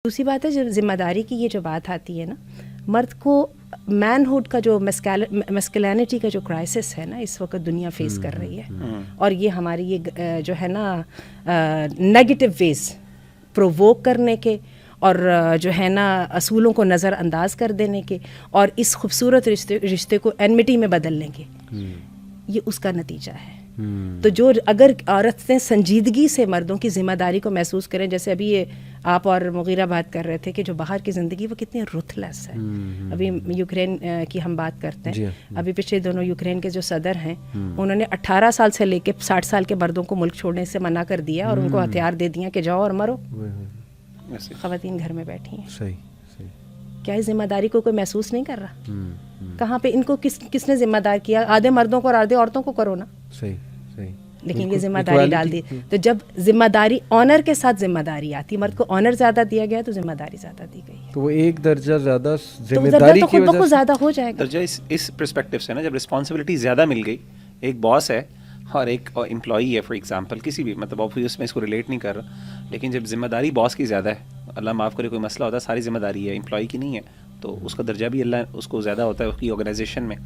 دوسری بات ہے جو ذمہ داری کی یہ جو بات آتی ہے نا، مرد کو مین ہوڈ کا جو مسکلینٹی کا جو کرائسس ہے نا اس وقت دنیا فیس کر رہی ہے، اور یہ ہماری یہ جو ہے نا نیگیٹو ویز پرووک کرنے کے اور جو ہے نا اصولوں کو نظر انداز کر دینے کے اور اس خوبصورت رشتے کو اینمٹی میں بدلنے کے، یہ اس کا نتیجہ ہے۔ تو جو اگر عورتیں سنجیدگی سے مردوں کی ذمہ داری کو محسوس کریں، جیسے ابھی یہ آپ اور مغیرہ بات کر رہے تھے کہ جو باہر کی زندگی وہ کتنی رتھ لیس ہے۔ ابھی یوکرین کی ہم بات کرتے ہیں، ابھی پچھلے دونوں یوکرین کے جو صدر ہیں انہوں نے 18 سال سے لے کے 60 سال کے مردوں کو ملک چھوڑنے سے منع کر دیا اور ان کو ہتھیار دے دیا کہ جاؤ اور مرو، خواتین گھر میں بیٹھی ہیں۔ کیا اس ذمہ داری کو کوئی محسوس نہیں کر رہا؟ کہاں پہ ان کو کس نے ذمہ دار کیا؟ آدھے مردوں کو اور آدھے عورتوں کو کرو نا، لیکن یہ ذمہ داری ڈال دی۔ تو جب ذمہ داری آنر کے ساتھ ذمہ داری آتی، مرد کو آنر زیادہ دیا گیا تو ذمہ داری زیادہ دی گئی ہے، تو وہ ایک درجہ زیادہ ذمہ داری کی وجہ سے زیادہ ہو جائے گا۔ درجہ اس پرسپیکٹو سے نا، جب رسپانسبلٹی زیادہ مل گئی، ایک باس ہے اور ایک امپلائی ہے فار ایگزامپل، کسی بھی مطلب آبویس میں اس کو ریلیٹ نہیں کر رہا، لیکن جب ذمہ داری باس کی زیادہ ہے، اللہ معاف کرے کوئی مسئلہ ہوتا ہے ساری ذمہ داری ہے امپلائی کی نہیں ہے، تو اس کا درجہ بھی اللہ اس کو زیادہ ہوتا ہے اس کی آرگنائزیشن میں،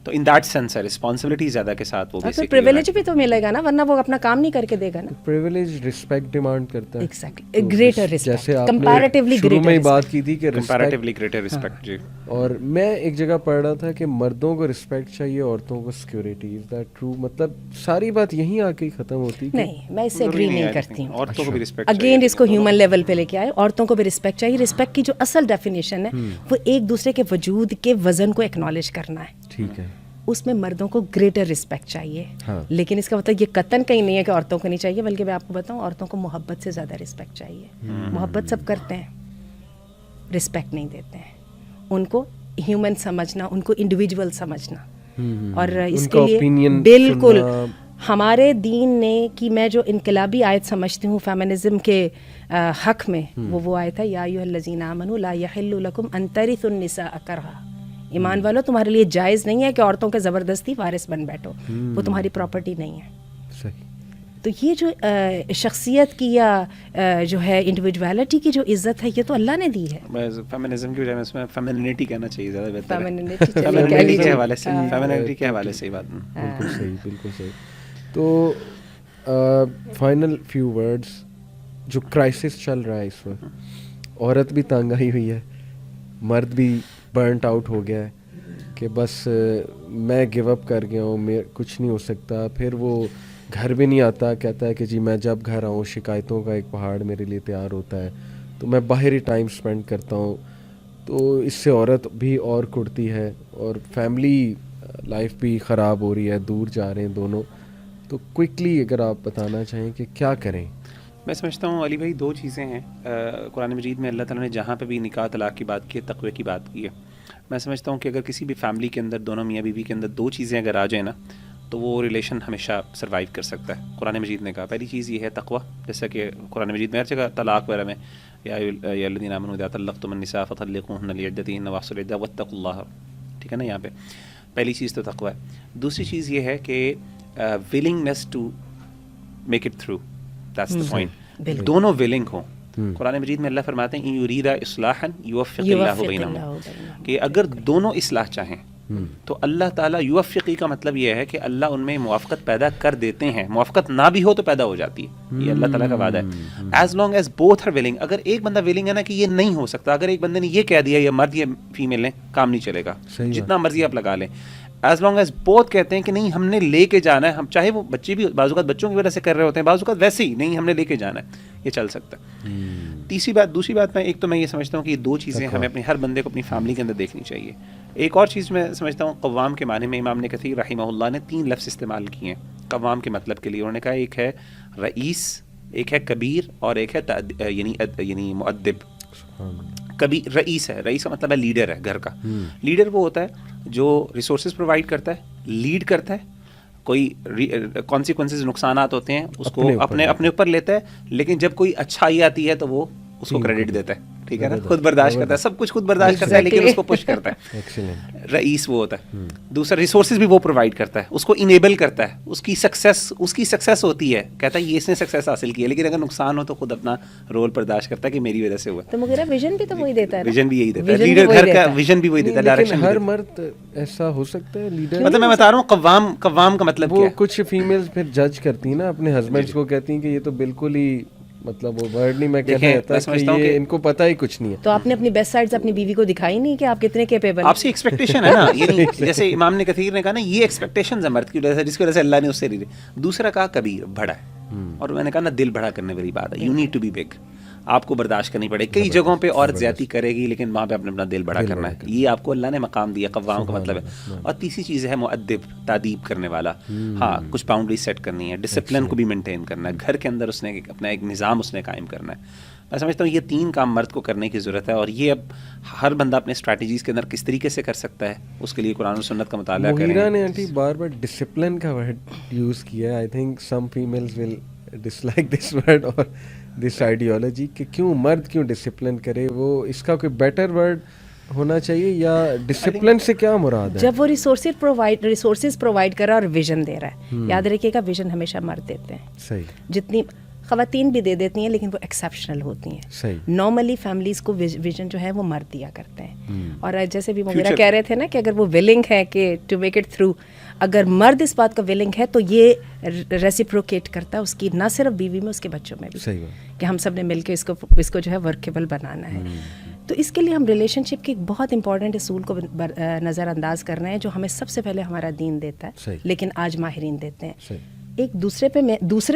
تو ان دیٹ سینس ہے رسپانسبلٹی زیادہ کے ساتھ وہ بیسکلی پریویلیج بھی تو ملے گا نا، ورنہ وہ اپنا کام نہیں کر کے دے گا نا۔ پریویلیج رسپیکٹ ڈیمانڈ کرتا ہے، ایگزیکٹلی گریٹر رسپیکٹ، جیسے آپ کمپیریٹیولی شروع میں ہی بات کی تھی کہ کمپیریٹیولی گریٹر رسپیکٹ۔ جی، اور میں ایک جگہ پڑھ رہا تھا کہ مردوں کو رسپیکٹ چاہیے، عورتوں کو سیکورٹی۔ Is that true? مطلب ساری بات یہیں آ کے ختم ہوتی ہے؟ نہیں، میں اس سے ایگری نہیں کرتی ہوں۔ عورتوں کو بھی رسپیکٹ اگین اس کو ہیومن لیول پہ لے کے آئے، عورتوں کو بھی رسپیکٹ چاہیے۔ رسپیکٹ کی جو اصل ڈیفینیشن ہے وہ ایک دوسرے کے وجود کے وزن کو ایکنالج کرنا ہے، ٹھیک ہے، اس میں مردوں کو گریٹر رسپیکٹ چاہیے، لیکن اس کا مطلب یہ قطعاً کہیں نہیں ہے کہ عورتوں کو نہیں چاہیے، بلکہ میں آپ کو بتاؤں عورتوں کو محبت سے زیادہ رسپیکٹ چاہیے۔ محبت سب کرتے ہیں، رسپیکٹ نہیں دیتے ہیں۔ ان کو ہیومن سمجھنا، ان کو انڈیویجول سمجھنا، اور اس کے لیے بالکل ہمارے دین نے کہ میں جو انقلابی آیت سمجھتی ہوں فیمنزم کے حق میں، وہ آیت ہے یا ایھا الذین آمنوا لا یحل لکم ان ترثوا النساء کرہا۔ ایمان والو، تمہارے لیے جائز نہیں ہے کہ عورتوں کے زبردستی وارث بن بیٹھو، وہ تمہاری پراپرٹی نہیں ہے۔ صحیح۔ تو یہ جو شخصیت کی یا جو ہے انڈیویجویلٹی کی جو عزت ہے، یہ تو اللہ نے دی ہے۔ فیمنزم کی وجہ میں اس میں فیمنینٹی کہنا چاہیے، زیادہ بہتر ہے فیمنینٹی کے حوالے سے، فیمنینٹی کے حوالے سے بات۔ بالکل صحیح، بالکل صحیح۔ تو فائنل فیو ورڈز، جو کرائسس چل رہا ہے اس وقت، عورت بھی تنگ آئی ہوئی ہے، مرد بھی برنٹ آؤٹ ہو گیا ہے کہ بس میں گیو اپ کر گیا ہوں، کچھ نہیں ہو سکتا۔ پھر وہ گھر بھی نہیں آتا، کہتا ہے کہ جی میں جب گھر آؤں شکایتوں کا ایک پہاڑ میرے لیے تیار ہوتا ہے، تو میں باہر ہی ٹائم اسپینڈ کرتا ہوں۔ تو اس سے عورت بھی اور کڑتی ہے اور فیملی لائف بھی خراب ہو رہی ہے، دور جا رہے ہیں دونوں۔ تو کوئکلی اگر آپ بتانا چاہیں کہ کیا کریں؟ میں سمجھتا ہوں علی بھائی دو چیزیں ہیں قرآن مجید میں، اللہ تعالیٰ نے جہاں پہ بھی نکاح طلاق کی بات کی ہے، تقوی کی بات کی ہے۔ میں سمجھتا ہوں کہ اگر کسی بھی فیملی کے اندر دونوں میاں بیوی کے اندر دو چیزیں اگر آ جائیں نا، تو وہ ریلیشن ہمیشہ سروائیو کر سکتا ہے۔ قرآن مجید نے کہا پہلی چیز یہ ہے تقوی، جیسا کہ قرآن مجید میں ہر جگہ طلاق وغیرہ میں یا ایھا الذین آمنوا اذا طلقتم النساء فطلقوهن لعدتهن واحصوا العدة واتقوا اللہ، ٹھیک ہے نا؟ یہاں پہ پہلی چیز تو تقوی ہے۔ دوسری چیز یہ ہے کہ willingness to make it through، that's the point، دونوں willing ہوں۔ قرآن مجید میں اللہ فرماتے ہیں یرید اصلاحا یوفق اللہ بینہما، کہ اگر دونوں اصلاح چاہیں تو اللہ تعالیٰ یوفقی کا مطلب یہ ہے کہ اللہ ان میں موافقت پیدا کر دیتے ہیں، موافقت نہ بھی ہو تو پیدا ہو جاتی ہے، یہ اللہ تعالیٰ کا وعدہ ہے۔ As long as both are willing, اگر ایک بندہ ولنگ ہے نا کہ یہ نہیں ہو سکتا، اگر ایک بندے نے یہ کہہ دیا یا مرد یا فیمیل نے کام نہیں چلے گا، جتنا مرضی آپ لگا لیں، ایز لانگ ایز بوتھ کہتے ہیں کہ نہیں ہم نے لے کے جانا ہے، ہم چاہے وہ بچے بھی بعض اوقات بچوں کی وجہ سے کر رہے ہوتے ہیں، بعض اوقات ویسے ہی نہیں ہم نے لے کے جانا ہے، یہ چل سکتا ہے۔ دوسری بات میں ایک تو میں یہ سمجھتا ہوں کہ یہ دو چیزیں ہمیں اپنے ہر بندے کو اپنی فیملی کے اندر دیکھنی چاہیے۔ ایک اور چیز میں سمجھتا ہوں قوام کے معنی میں امام ابن کثیر رحمہ اللہ نے 3 لفظ استعمال کیے ہیں قوام کے مطلب کے لیے۔ انہوں نے کہا ایک ہے رئیس، ایک ہے کبیر، اور ایک ہے یعنی مؤدب۔ کبیر رئیس ہے، رئیس کا مطلب ہے لیڈر ہے گھر کا۔ لیڈر وہ ہوتا ہے جو ریسورسز پرووائڈ کرتا ہے، لیڈ کرتا ہے، کوئی کانسیکوینسز نقصانات ہوتے ہیں اس کو اپنے اوپر لیتا ہے، لیکن جب کوئی اچھائی آتی ہے تو وہ اس کو کریڈٹ دیتا ہے، ٹھیک ہے نا, خود برداشت کرتا ہے, سب کچھ خود برداشت کرتا ہے, لیکن اس کو پش کرتا ہے. ایکسیلنٹ. رئیس وہ ہوتا ہے. دوسرا ریسورسز بھی وہ پرووائڈ کرتا ہے, اس کو انیبل کرتا ہے, اس کی سکسیس ہوتی ہے, کہتا ہے یہ اس نے سکسیس حاصل کی ہے, لیکن اگر نقصان ہو تو خود اپنا رول برداشت کرتا ہے کہ میری وجہ سے ہوا. تو مگر ویژن بھی تو وہی دیتا ہے, ویژن بھی یہی دیتا ہے, لیڈر گھر کا ویژن بھی وہی دیتا ہے, ڈائریکشن. ہر مرد ایسا ہو سکتا ہے لیڈر؟ مطلب میں بتا رہا ہوں قوام کا مطلب کیا وہ ہے. کچھ فیمیلز پھر جج کرتی ہیں نا اپنے ہسبینڈس کو, کہتی ہیں کہ یہ تو بالکل ہی مطلب وہ ورڈ نہیں میں کہنا چاہتا کہ یہ ان کو پتہ ہی کچھ نہیں ہے. تو آپ نے اپنی بیسٹ سائڈز اپنی بیوی کو دکھائی نہیں کہ آپ کتنے کیپیبل. آپ سے ایکسپیکٹیشن ہے نا, یعنی جیسے امام نے کثیر نے کہا نا, یہ ایکسپیکٹیشنز ہے مرد کی وجہ سے, جس کی وجہ سے اللہ نے اس سے دوسرا کہا کبیر بڑا ہے, اور میں نے کہا نا دل بڑا کرنے والی بات ہے. You need to be big, آپ کو برداشت کرنی پڑے. کئی جگہوں پہ عورت زیادتی کرے گی, لیکن وہاں پہ اپنے اپنا دل بڑا کرنا ہے. یہ آپ کو اللہ نے مقام دیا, قوام کا مطلب ہے. اور تیسری چیز ہے مؤدب, تادیب کرنے والا. ہاں کچھ باؤنڈری سیٹ کرنی ہے, ڈسپلن کو بھی مینٹین کرنا ہے, گھر کے اندر اس نے اپنا ایک نظام اس نے قائم کرنا ہے. میں سمجھتا ہوں یہ 3 کام مرد کو کرنے کی ضرورت ہے, اور یہ اب ہر بندہ اپنے اسٹریٹجیز کے اندر کس طریقے سے کر سکتا ہے, اس کے لیے قرآن و سنت کا مطالعہ کریں. مغیرہ نے آنٹی بار بار ڈسپلن کا ورڈ یوز کیا ہے. I think some families will dislike this word اور دس آئیڈیالوجی کہ کیوں مرد کیوں ڈسپلن کرے, وہ اس کا کوئی بیٹر ورڈ ہونا چاہیے, یا ڈسپلن سے کیا مراد ہے؟ جب وہ ریسورسز پرووائڈ کر رہا ہے اور ویژن دے رہا ہے, یاد رکھیے گا ویژن ہمیشہ مرد دیتے ہیں. صحیح. جتنی خواتین بھی دے دیتی ہیں لیکن وہ ایکسیپشنل ہوتی ہیں. صحیح. نارملی فیملیز کو ویژن جو ہے وہ مرد دیا کرتے ہیں. اور جیسے بھی مغیرہ کہہ رہے تھے نا کہ اگر وہ ولنگ ہے کہ ٹو میک اٹ تھرو, اگر مرد اس بات کا ولنگ ہے تو یہ ریسیپروکیٹ کرتا ہے اس کی, نہ صرف بیوی میں, اس کے بچوں میں بھی. صحیح بات. کہ ہم سب نے مل کے اس کو جو ہے ورکیبل بنانا ہے. تو اس کے لیے ہم ریلیشن شپ کے ایک بہت امپورٹنٹ اصول کو نظر انداز کر رہے ہیں, جو ہمیں سب سے پہلے ہمارا دین دیتا ہے, لیکن آج ماہرین دیتے ہیں. ایک دوسرے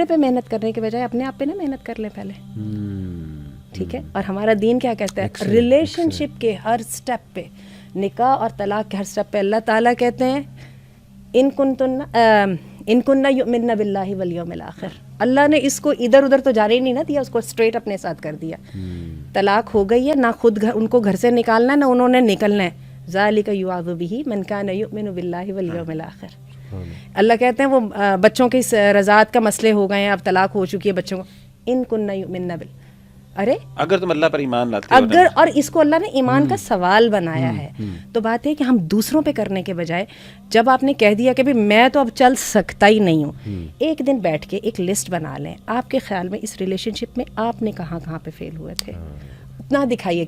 پہ محنت کرنے کے بجائے اپنے آپ پہ نا محنت کر لیں پہلے. ٹھیک ہے. اور ہمارا دین کیا کہتا ہے, ریلیشن شپ کے ہر سٹیپ پہ, نکاح اور طلاق کے ہر سٹیپ پہ اللہ تعالیٰ کہتے ہیں ان کننا یؤمنن باللہ والیوم الآخر. اللہ نے اس کو ادھر ادھر تو جانے ہی نہیں نہ دیا, اس کو اسٹریٹ اپنے ساتھ کر دیا. طلاق ہو گئی ہے, نہ خود ان کو گھر سے نکالنا ہے, نہ انہوں نے نکلنا ہے. ذالک یوعظ بہ من کان یؤمن باللہ والیوم الآخر. اللہ کہتے ہیں وہ بچوں کے رضاعت کا مسئلے ہو گئے ہیں, اب طلاق ہو چکی ہے بچوں کو, ان کننا یؤمنن بال, ارے اگر تم اللہ پر ایمان لاتے ہو, اگر, اور اس کو اللہ نے ایمان کا سوال بنایا ہے. تو بات ہے کہ ہم دوسروں پہ کرنے کے بجائے, جب آپ نے کہہ دیا کہ میں تو اب چل سکتا ہی نہیں ہوں, ایک دن بیٹھ کے ایک لسٹ بنا لیں, آپ کے خیال میں اس ریلیشن شپ میں آپ نے کہاں کہاں پہ فیل ہوئے تھے. نہ دکھائیے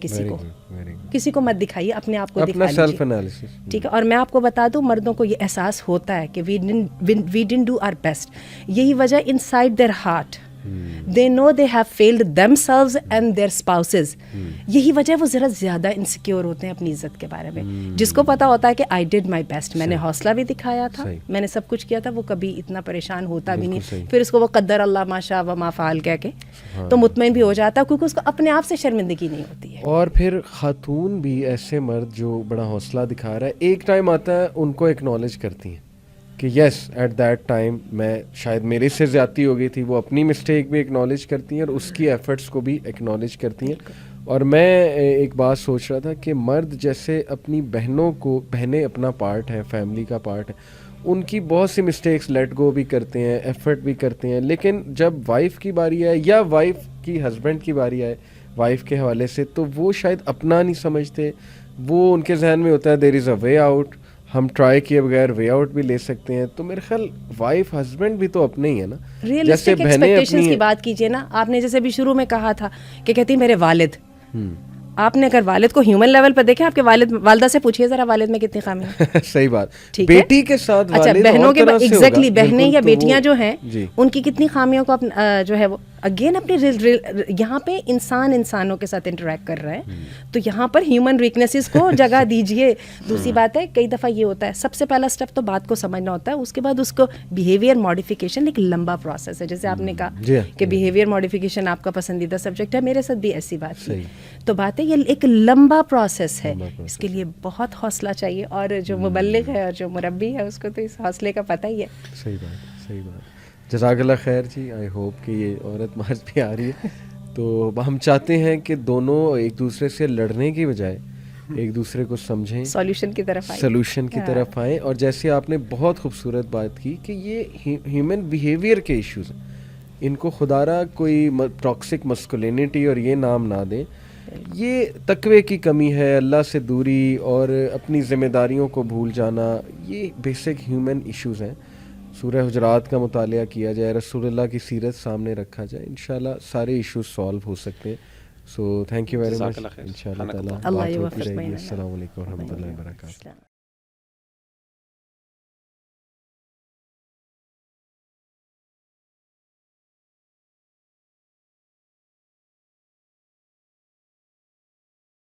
کسی کو مت دکھائیے, اپنے آپ کو دکھا لیجیے. ٹھیک ہے. اور میں آپ کو بتا دوں, مردوں کو یہ احساس ہوتا ہے کہ we didn't do our best. یہی وجہ inside their heart they know they have failed themselves and their spouses. یہی وجہ وہ ذرا زیادہ انسیکیور ہوتے ہیں اپنی عزت کے بارے میں. جس کو پتا ہوتا ہے کہ I did my best, میں نے حوصلہ بھی دکھایا تھا, میں نے سب کچھ کیا تھا, وہ کبھی اتنا پریشان ہوتا بھی نہیں. پھر اس کو وہ قدر اللہ ما شاء و ما فعل کہہ کے تو مطمئن بھی ہو جاتا ہے, کیونکہ اس کو اپنے آپ سے شرمندگی نہیں ہوتی ہے. اور پھر خاتون بھی ایسے مرد جو بڑا حوصلہ دکھا رہا ہے, ایک ٹائم آتا ہے ان کو ایکنالج کرتی ہیں کہ یس ایٹ دیٹ ٹائم میں شاید میرے سے زیادتی ہو گئی تھی, وہ اپنی مسٹیک بھی ایکنالج کرتی ہیں اور اس کی ایفرٹس کو بھی ایکنالج کرتی ہیں. اور میں ایک بات سوچ رہا تھا کہ مرد جیسے اپنی بہنوں کو, بہنیں اپنا پارٹ ہیں, فیملی کا پارٹ ہے, ان کی بہت سی مسٹیکس لیٹ گو بھی کرتے ہیں, ایفرٹ بھی کرتے ہیں, لیکن جب وائف کی باری آئے یا وائف کی ہسبینڈ کی باری آئے وائف کے حوالے سے, تو وہ شاید اپنا نہیں سمجھتے, وہ ان کے ذہن میں ہوتا ہے دیر از اے وے آؤٹ, ہم ٹرائی کیے بغیر وے آؤٹ بھی لے سکتے ہیں. تو میرے خیال وائف ہسبینڈ بھی تو اپنے ہی ہے نا. ریئلسٹک ایکسپیکٹیشنز کی بات کیجیے نا, آپ نے جیسے بھی شروع میں کہا تھا کہ کہتی میرے والد, آپ نے اگر والد کو ہیومن لیول پہ دیکھیں, آپ کے والدہ سے پوچھیے ذرا والد میں کتنی خامی ہے. صحیح بات. بیٹی کے ساتھ اچھا, بہنوں کے ایگزیکٹلی, بہنیں یا بیٹیاں جو ہیں ان کی کتنی خامیوں کو جو ہے وہ اگین اپنی یہاں پہ انسانوں کے ساتھ انٹریکٹ کر رہے ہیں, تو یہاں پر ہیومن ویکنیسز کو جگہ دیجیے. دوسری بات ہے, کئی دفعہ یہ ہوتا ہے, سب سے پہلا اسٹیپ تو بات کو سمجھنا ہوتا ہے, اس کے بعد اس کو بیہیویئر ماڈیفیکیشن ایک لمبا پروسیس ہے. جیسے آپ نے کہا کہ بیہیویئر ماڈیفیکیشن آپ کا پسندیدہ سبجیکٹ ہے, میرے ساتھ بھی ایسی بات ہے. تو بات ہے یہ ایک لمبا پروسیس ہے, اس کے لیے بہت حوصلہ چاہیے, اور جو مبلغ ہے اور جو مربی ہے اس کو تو اس حوصلے کا پتہ ہی ہے. صحیح بات, صحیح بات. جزاک اللہ خیر جی. آئی ہوپ کہ یہ عورت مارچ بھی آ رہی ہے. تو ہم چاہتے ہیں کہ دونوں ایک دوسرے سے لڑنے کی بجائے ایک دوسرے کو سمجھیں, سولوشن کی طرف آئیں. اور جیسے آپ نے بہت خوبصورت بات کی کہ یہ ہیومن بیہیویئر کے ایشوز ہیں, ان کو خدا را کوئی ٹاکسک مسکولینٹی اور یہ نام نہ دیں. یہ تقوی کی کمی ہے, اللہ سے دوری اور اپنی ذمہ داریوں کو بھول جانا, یہ بیسک ہیومن ایشوز ہیں. سورہ حجرات کا مطالعہ کیا جائے, رسول اللہ کی سیرت سامنے رکھا جائے, انشاءاللہ سارے ایشوز سالو ہو سکتے ہیں. So thank you very much. انشاءاللہ تعالیٰ بات ہوتی رہے گی. السلام علیکم ورحمۃ اللہ وبرکاتہ.